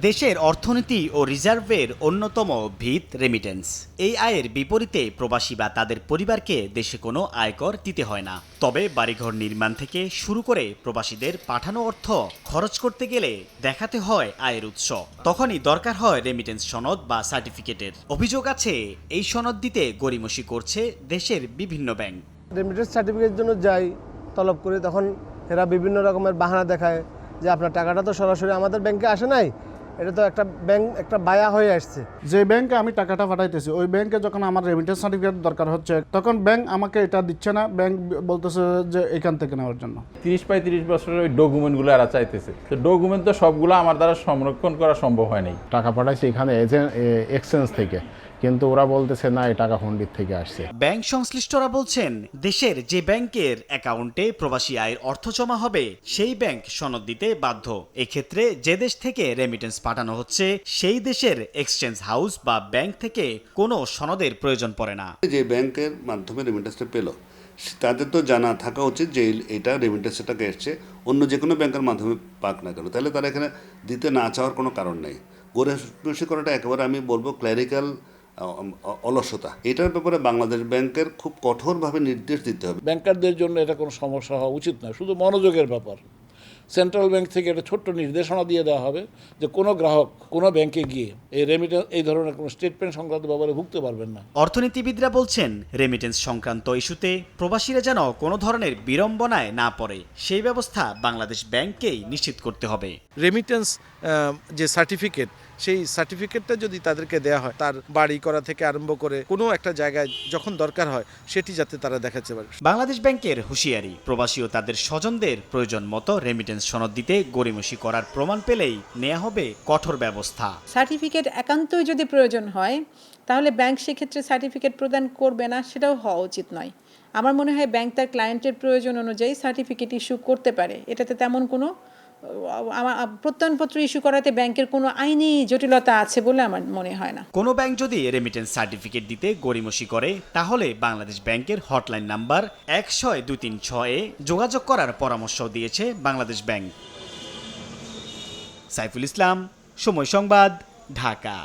দেশের অর্থনীতি ও রিজার্ভের অন্যতম ভিত রেমিটেন্স। এই আয়ের বিপরীতে প্রবাসী বা তাদের পরিবারকে দেশে কোনো আয়কর দিতে হয় না। তবে বাড়িঘর নির্মাণ থেকে শুরু করে প্রবাসীদের পাঠানো অর্থ খরচ করতে গেলে দেখাতে হয় আয়ের উৎস। তখনই দরকার হয় রেমিটেন্স সনদ বা সার্টিফিকেটের। অভিযোগ আছে এই সনদ দিতে গড়িমসি করছে দেশের বিভিন্ন ব্যাংক। রেমিটেন্স সার্টিফিকেটের জন্য যাই তলব করি, তখন এরা বিভিন্ন রকমের বাহানা দেখায় যে আপনার টাকাটা তো সরাসরি আমাদের ব্যাংকে আসে নাই, এটা তো একটা ব্যাংক একটা বায়া হয়ে আসছে। যে ব্যাংকে আমি টাকাটা পাঠাইতেছি ওই ব্যাংকে যখন আমার রেমিটেন্স সার্টিফিকেট দরকার হচ্ছে তখন ব্যাংক আমাকে এটা দিচ্ছে না, ব্যাংক বলতেছে যে এখান থেকে নেওয়ার জন্য। 30-35 বছরের ওই ডকুমেন্টগুলো এরা চাইতেছে, তো ডকুমেন্ট তো সবগুলো আমার দ্বারা সংরক্ষণ করা সম্ভব হয় নাই। টাকা পাঠাইছে এখানে এক্সচেঞ্জ থেকে, কিন্তু ওরা বলতেছে না এই টাকা হুন্ডির থেকে আসছে। ব্যাংক সংশ্লিষ্টরা বলছেন দেশের যে ব্যাংকের অ্যাকাউন্টে প্রবাসী আয়ের অর্থ জমা হবে সেই ব্যাংক সনদ দিতে বাধ্য। এক্ষেত্রে যে দেশ থেকে রেমিটেন্স পাঠানো হচ্ছে সেই দেশের এক্সচেঞ্জ হাউস বা ব্যাংক থেকে কোনো সনদের প্রয়োজন পড়ে না। যে ব্যাংকের মাধ্যমে রেমিটেন্সটা পেল তাদের তো জানা থাকা উচিত যে এটা রেমিটেন্সের টাকা এসছে, অন্য যে কোনো ব্যাংকের মাধ্যমে পাক না কেন, তাহলে তারা এখানে দিতে না চাওয়ার কোনো কারণ নেই। গড়িমসি করাটা একেবারে আমি বলবো ক্ল্যারিক্যাল অলসতা। এটার ব্যাপারে বাংলাদেশ ব্যাংকের খুব কঠোরভাবে নির্দেশ দিতে হবে। ব্যাংকারদের জন্য এটা কোনো সমস্যা হওয়া উচিত না, শুধু মনোযোগের ব্যাপার। সেন্ট্রাল ব্যাংক থেকে একটা ছোট্ট নির্দেশনা দিয়ে দেওয়া হবে যে কোনো গ্রাহক কোনো ব্যাংকে গিয়ে এই রেমিটেন্স এই ধরনের কোনো স্টেটমেন্ট সংক্রান্ত ব্যাপারে ভুগতে পারবেন না। অর্থনীতিবিদরা বলছেন রেমিটেন্স সংক্রান্ত ইস্যুতে প্রবাসীরা যেন কোনো ধরনের বিড়ম্বনায় না পড়ে সেই ব্যবস্থা বাংলাদেশ ব্যাংককেই নিশ্চিত করতে হবে। রেমিটেন্স যে সার্টিফিকেট, সেই সার্টিফিকেটটা যদি তাদেরকে দেওয়া হয়, তার বাড়ি করা থেকে আরম্ভ করে কোনো একটা জায়গায় যখন দরকার হয় সেটি যাতে তারা দেখাতে পারে। বাংলাদেশ ব্যাংকের হুঁশিয়ারি, প্রবাসী ও তাদের স্বজনদের প্রয়োজন মতো রেমিটেন্স সনদ দিতে গড়িমসি করার প্রমাণ পেলেই নেওয়া হবে কঠোর ব্যবস্থা। সার্টিফিকেট একান্তই যদি প্রয়োজন হয় তাহলে ব্যাংক সেক্ষেত্রে সার্টিফিকেট প্রদান করবে না, সেটাও হওয়া উচিত নয়। আমার মনে হয় ব্যাংক তার ক্লায়েন্টের প্রয়োজন অনুযায়ী সার্টিফিকেট ইস্যু করতে পারে। এটাতে তেমন কোনো প্রত্যয়নপত্র ইস্যু করাতে ব্যাংকের কোনো আইনি জটিলতা আছে বলে আমার মনে হয় না। কোনো ব্যাংক যদি রেমিটেন্স সার্টিফিকেট দিতে গড়িমসি করে তাহলে বাংলাদেশ ব্যাংকের হটলাইন নাম্বার 16236-এ যোগাযোগ করার পরামর্শ দিয়েছে বাংলাদেশ ব্যাংক। সাইফুল ইসলাম, সময় সংবাদ, ঢাকা।